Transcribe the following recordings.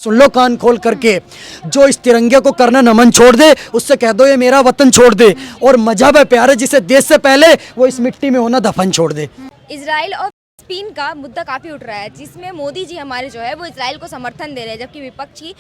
सुन लो कान खोल करके, जो इस तिरंगे को करना नमन छोड़ दे उससे कह दो ये मेरा वतन छोड़ दे, और मजहब है प्यारे जिसे देश से पहले वो इस मिट्टी में होना दफन छोड़ दे। इजराइल और फिलिस्तीन का मुद्दा काफ़ी उठ रहा है, जिसमें मोदी जी हमारे जो है वो इजराइल को समर्थन दे रहे हैं, जबकि विपक्षी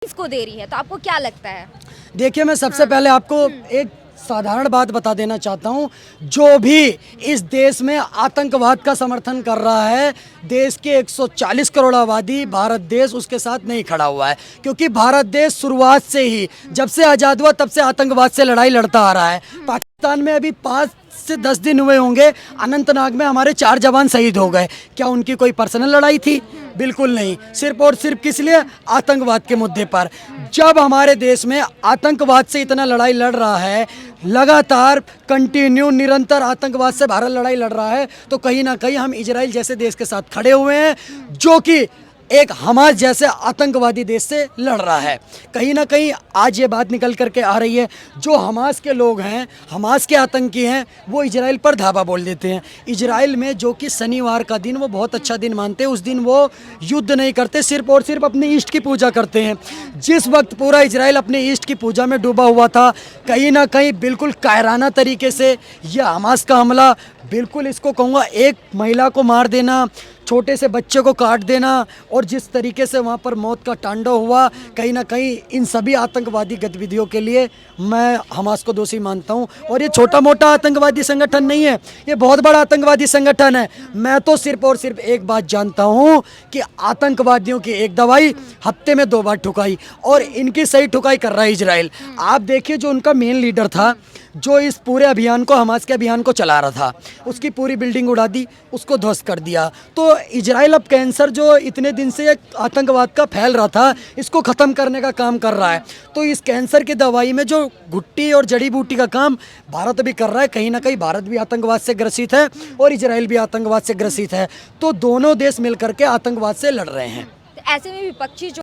को दे रही है। तो आपको क्या लगता है? देखिए, मैं सबसे पहले आपको एक साधारण बात बता देना चाहता हूँ। जो भी इस देश में आतंकवाद का समर्थन कर रहा है, देश के 140 करोड़ आबादी, भारत देश उसके साथ नहीं खड़ा हुआ है, क्योंकि भारत देश शुरुआत से ही, जब से आज़ाद हुआ तब से आतंकवाद से लड़ाई लड़ता आ रहा है। पाकिस्तान में अभी 5 से 10 दिन हुए होंगे, अनंतनाग में हमारे 4 जवान शहीद हो गए। क्या उनकी कोई पर्सनल लड़ाई थी? बिल्कुल नहीं। सिर्फ और सिर्फ किस लिए? आतंकवाद के मुद्दे पर। जब हमारे देश में आतंकवाद से इतना लड़ाई लड़ रहा है, लगातार कंटिन्यू निरंतर आतंकवाद से भारत लड़ाई लड़ रहा है, तो कहीं ना कहीं हम इजराइल जैसे देश के साथ खड़े हुए हैं, जो कि एक हमास जैसे आतंकवादी देश से लड़ रहा है। कहीं ना कहीं आज ये बात निकल करके आ रही है, जो हमास के लोग हैं, हमास के आतंकी हैं, वो इजराइल पर धावा बोल देते हैं। इजराइल में जो कि शनिवार का दिन वो बहुत अच्छा दिन मानते हैं, उस दिन वो युद्ध नहीं करते, सिर्फ और सिर्फ अपने ईष्ट की पूजा करते हैं। जिस वक्त पूरा इजराइल अपने ईष्ट की पूजा में डूबा हुआ था, कहीं ना कहीं बिल्कुल कायराना तरीके से यह हमास का हमला, बिल्कुल इसको कहूँगा एक महिला को मार देना, छोटे से बच्चे को काट देना, और जिस तरीके से वहाँ पर मौत का तांडव हुआ, कहीं ना कहीं इन सभी आतंकवादी गतिविधियों के लिए मैं हमास को दोषी मानता हूँ। और ये छोटा मोटा आतंकवादी संगठन नहीं है, ये बहुत बड़ा आतंकवादी संगठन है। मैं तो सिर्फ और सिर्फ एक बात जानता हूँ कि आतंकवादियों की एक दवाई हफ्ते में 2 बार ठुकाई, और इनकी सही ठुकाई कर रहा है इजराइल। आप देखिए, जो उनका मेन लीडर था, जो इस पूरे अभियान को, हमास के अभियान को चला रहा था, उसकी पूरी बिल्डिंग उड़ा दी, उसको ध्वस्त कर दिया। तो इजराइल अब कैंसर जो इतने दिन से एक आतंकवाद का फैल रहा था, इसको ख़त्म करने का काम कर रहा है। तो इस कैंसर की दवाई में जो घुट्टी और जड़ी बूटी का काम भारत भी कर रहा है, कहीं ना कहीं भारत भी आतंकवाद से ग्रसित है और इजराइल भी आतंकवाद से ग्रसित है। तो दोनों देश मिलकर के आतंकवाद से लड़ रहे हैं। तो ऐसे में विपक्षी जो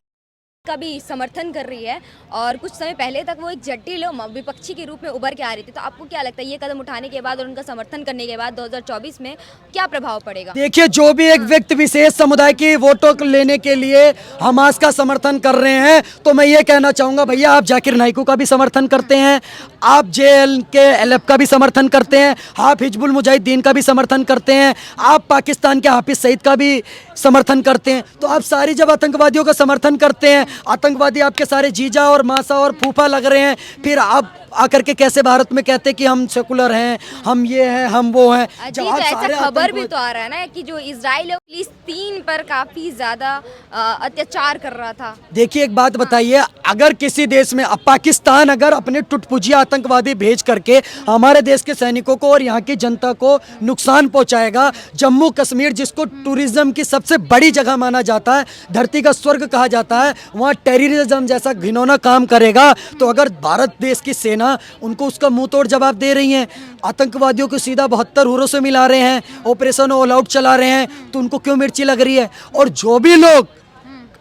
का भी समर्थन कर रही है, और कुछ समय पहले तक वो एक जटिल विपक्षी के रूप में उभर के आ रही थी, तो आपको क्या लगता है ये कदम उठाने के बाद और उनका समर्थन करने के बाद 2024 में क्या प्रभाव पड़ेगा? देखिए, जो भी एक व्यक्ति विशेष समुदाय की वोटों को लेने के लिए हमास का समर्थन कर रहे हैं, तो मैं ये कहना चाहूँगा, भैया आप जाकिर नाइकू का भी समर्थन करते हैं, आप JNK-LF का भी समर्थन करते हैं, आप हिजबुल मुजाहिदीन का भी समर्थन करते हैं, आप पाकिस्तान के हाफिज सईद का भी समर्थन करते हैं। तो आप सारी जब आतंकवादियों का समर्थन करते हैं, आतंकवादी आपके सारे जीजा और मासा और फूफा लग रहे हैं, फिर आप आकर के कैसे भारत में कहते हैं कि हम सेकुलर हैं, हम ये हैं, हम वो हैं? जी, तो ऐसा खबर भी तो आ रहा है ना कि जो इजराइल और फिलिस्तीन पर काफी ज्यादा अत्याचार कर रहा था। देखिए, एक बात बताइए, अगर किसी देश में, अब पाकिस्तान अगर अपने टुटपुजिया आतंकवादी भेज करके हमारे देश के सैनिकों को और यहाँ की जनता को नुकसान पहुँचाएगा, जम्मू कश्मीर जिसको टूरिज्म की सबसे बड़ी जगह माना जाता है, धरती का स्वर्ग कहा जाता है, वहाँ टेररिज्म जैसा घिनौना काम करेगा, तो अगर भारत देश की सेना उनको उसका मुंह तोड़ जवाब दे रही है, आतंकवादियों को सीधा 72 हुरों से मिला रहे हैं, ऑपरेशन ऑल आउट चला रहे हैं, तो उनको क्यों मिर्ची लग रही है? और जो भी लोग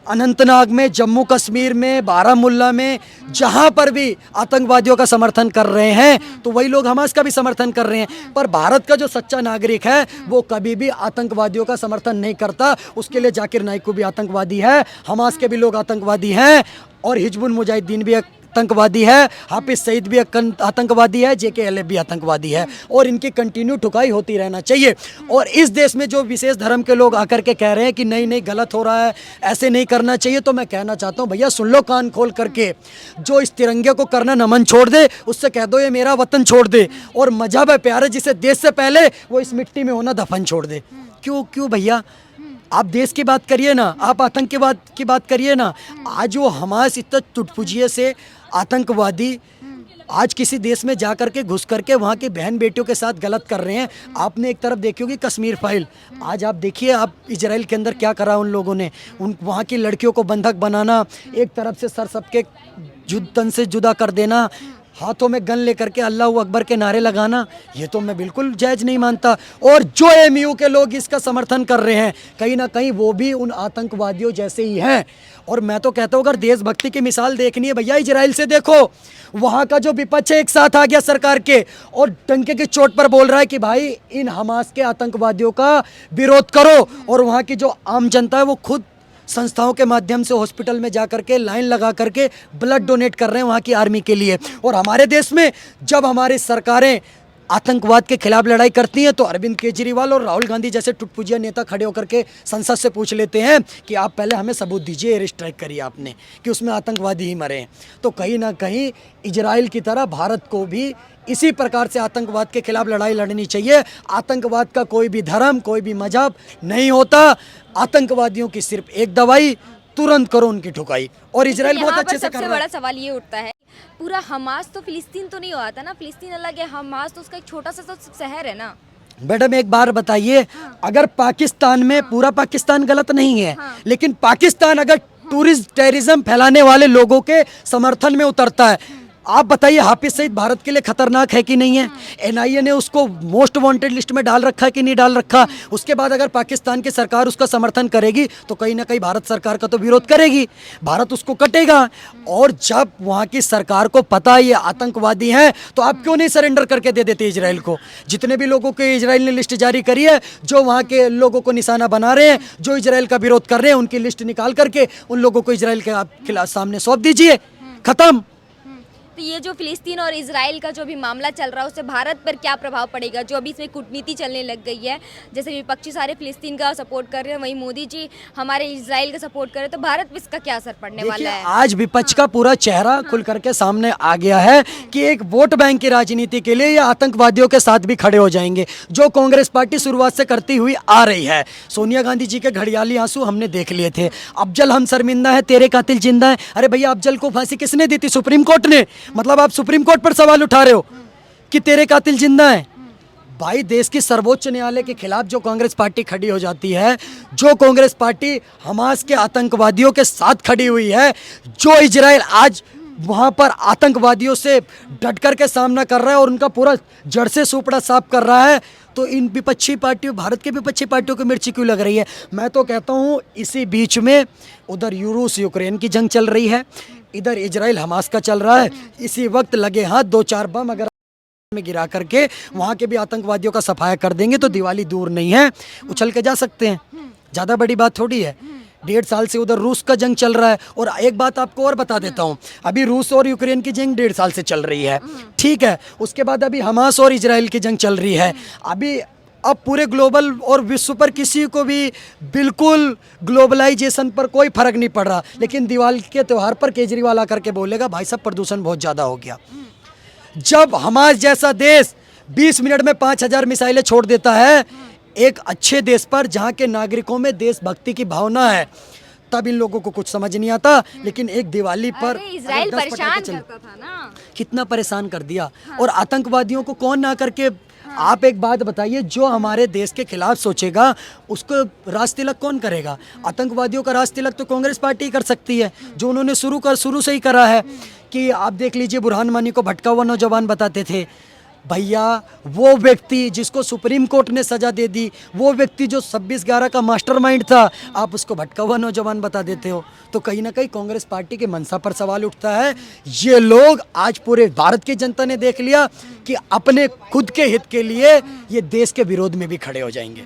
अनंतनाग में, जम्मू कश्मीर में, बारामुल्ला में, जहां पर भी आतंकवादियों का समर्थन कर रहे हैं, तो वही लोग हमास का भी समर्थन कर रहे हैं। पर भारत का जो सच्चा नागरिक है, वो कभी भी आतंकवादियों का समर्थन नहीं करता। उसके लिए जाकिर नाइक भी आतंकवादी है, हमास के भी लोग आतंकवादी हैं, और हिजबुल मुजाहिदीन भी आतंकवादी है, हाफिज सईद भी आतंकवादी है, JK-LF भी आतंकवादी है, और इनकी कंटिन्यू ठुकाई होती रहना चाहिए। और इस देश में जो विशेष धर्म के लोग आकर के कह रहे हैं कि नहीं नहीं गलत हो रहा है, ऐसे नहीं करना चाहिए, तो मैं कहना चाहता हूँ, भैया सुन लो कान खोल करके, जो इस तिरंगे को करना नमन छोड़ दे उससे कह दो ये मेरा वतन छोड़ दे, और मजहब है प्यारे जिसे देश से पहले वो इस मिट्टी में होना दफन छोड़ दे। क्यों क्यों भैया, आप देश की बात करिए ना, आप आतंक की बात करिए ना। आज वो हमास इतना टुटपुजिए से आतंकवादी आज किसी देश में जा करके घुस करके वहाँ की बहन बेटियों के साथ गलत कर रहे हैं। आपने एक तरफ देखी होगी कश्मीर फाइल, आज आप देखिए आप इजराइल के अंदर क्या करा उन लोगों ने, उन वहाँ की लड़कियों को बंधक बनाना, एक तरफ से सर सबके तन से जुदा कर देना, हाथों में गन लेकर के अल्लाह अकबर के नारे लगाना, ये तो मैं बिल्कुल जायज़ नहीं मानता। और जो MU के लोग इसका समर्थन कर रहे हैं, कहीं ना कहीं वो भी उन आतंकवादियों जैसे ही हैं। और मैं तो कहता हूँ, अगर देशभक्ति की मिसाल देखनी है भैया, इजराइल से देखो, वहाँ का जो विपक्ष है एक साथ आ गया सरकार के, और डंके की चोट पर बोल रहा है कि भाई इन हमास के आतंकवादियों का विरोध करो, और वहाँ की जो आम जनता है वो खुद संस्थाओं के माध्यम से हॉस्पिटल में जा करके लाइन लगा करके ब्लड डोनेट कर रहे हैं वहाँ की आर्मी के लिए। और हमारे देश में जब हमारी सरकारें आतंकवाद के खिलाफ लड़ाई करती हैं तो अरविंद केजरीवाल और राहुल गांधी जैसे टुटपुजिया नेता खड़े होकर के संसद से पूछ लेते हैं कि आप पहले हमें सबूत दीजिए, एयर स्ट्राइक करिए आपने कि उसमें आतंकवादी ही मरे हैं। तो कहीं ना कहीं इजराइल की तरह भारत को भी इसी प्रकार से आतंकवाद के खिलाफ लड़ाई लड़नी चाहिए। आतंकवाद का कोई भी धर्म, कोई भी मजहब नहीं होता। आतंकवादियों की सिर्फ एक दवाई, तुरंत करो उनकी ठुकाई। और इजराइल बहुत अच्छे से कर सबसे रहा है। बड़ा सवाल ये उठता है, पूरा हमास तो फिलिस्तीन तो नहीं हुआ था ना, फिलिस्तीन अलग है, हमास तो उसका एक छोटा सा तो शहर है ना। मैडम एक बार बताइए, अगर पाकिस्तान में पूरा पाकिस्तान गलत नहीं है, लेकिन पाकिस्तान अगर टूरिस्ट टेररिज्म फैलाने वाले लोगों के समर्थन में उतरता है, आप बताइए हाफिज सईद भारत के लिए खतरनाक है कि नहीं है? एनआईए ने उसको मोस्ट वांटेड लिस्ट में डाल रखा है कि नहीं डाल रखा? उसके बाद अगर पाकिस्तान की सरकार उसका समर्थन करेगी तो कहीं ना कहीं भारत सरकार का तो विरोध करेगी, भारत उसको कटेगा। और जब वहाँ की सरकार को पता है ये आतंकवादी हैं तो आप क्यों नहीं सरेंडर करके दे देते इजराइल को? जितने भी लोगों के इजराइल ने लिस्ट जारी करी है जो वहाँ के लोगों को निशाना बना रहे हैं, जो इजराइल का विरोध कर रहे हैं, उनकी लिस्ट निकाल करके उन लोगों को इजराइल के खिलाफ सामने सौंप दीजिए, खत्म। तो ये जो फिलिस्तीन और इजराइल का जो भी मामला चल रहा है उससे भारत पर क्या प्रभाव पड़ेगा? जो अभी इसमें कूटनीति चलने लग गई है, जैसे विपक्षी सारे फिलिस्तीन का सपोर्ट कर रहे हैं, वहीं मोदी जी हमारे इजराइल का सपोर्ट कर रहे हैं, तो भारत पर इसका क्या असर पड़ने वाला है? आज विपक्ष का पूरा चेहरा खुल करके सामने आ गया है कि एक वोट बैंक की राजनीति के लिए ये आतंकवादियों के साथ भी खड़े हो जाएंगे, जो कांग्रेस पार्टी शुरुआत से करती हुई आ रही है। सोनिया गांधी जी के घड़ियाली आंसू हमने देख लिए थे। अफजल हम शर्मिंदा है, तेरे कातिल जिंदा है। अरे भैया, अफजल को फांसी किसने दी थी? सुप्रीम कोर्ट ने। मतलब आप सुप्रीम कोर्ट पर सवाल उठा रहे हो कि तेरे कातिल जिंदा है। भाई, देश की सर्वोच्च न्यायालय के खिलाफ जो कांग्रेस पार्टी खड़ी हो जाती है, जो कांग्रेस पार्टी हमास के आतंकवादियों के साथ खड़ी हुई है, जो इजराइल आज वहां पर आतंकवादियों से डट कर के सामना कर रहा है और उनका पूरा जड़ से सुपड़ा साफ कर रहा है, तो इन विपक्षी पार्टियों, भारत के विपक्षी पार्टियों को मिर्ची क्यों लग रही है? मैं तो कहता हूँ इसी बीच में उधर रूस यूक्रेन की जंग चल रही है, इधर इजराइल हमास का चल रहा है। इसी वक्त लगे हाथ 2-4 बम अगर में गिरा करके वहाँ के भी आतंकवादियों का सफाया कर देंगे तो दिवाली दूर नहीं है, उछल के जा सकते हैं। ज़्यादा बड़ी बात थोड़ी है। 1.5 साल से उधर रूस का जंग चल रहा है। और एक बात आपको और बता देता हूँ, अभी रूस और यूक्रेन की जंग 1.5 साल से चल रही है, ठीक है। उसके बाद अभी हमास और इजराइल की जंग चल रही है। अब पूरे ग्लोबल और विश्व पर किसी को भी बिल्कुल ग्लोबलाइजेशन पर कोई फर्क नहीं पड़ रहा, लेकिन दिवाली के त्यौहार पर केजरीवाल आकर के बोलेगा भाई साहब प्रदूषण बहुत ज़्यादा हो गया। जब हमारे जैसा देश 20 मिनट में 5000 मिसाइलें छोड़ देता है एक अच्छे देश पर जहाँ के नागरिकों में देशभक्ति की भावना है, तब इन लोगों को कुछ समझ नहीं आता। लेकिन एक दिवाली पर इजराइल परेशान करता था ना, कितना परेशान कर दिया। और आतंकवादियों को कौन ना करके, आप एक बात बताइए, जो हमारे देश के खिलाफ सोचेगा उसको राज तिलक कौन करेगा? आतंकवादियों का राज तिलक तो कांग्रेस पार्टी कर सकती है, जो उन्होंने शुरू से ही करा है। कि आप देख लीजिए, बुरहान वानी को भटका हुआ नौजवान बताते थे। भैया, वो व्यक्ति जिसको सुप्रीम कोर्ट ने सजा दे दी, वो व्यक्ति जो 26/11 का मास्टरमाइंड था, आप उसको भटका हुआ नौजवान बता देते हो। तो कहीं ना कहीं कांग्रेस पार्टी के मंशा पर सवाल उठता है। ये लोग आज पूरे भारत की जनता ने देख लिया कि अपने खुद के हित के लिए ये देश के विरोध में भी खड़े हो जाएंगे।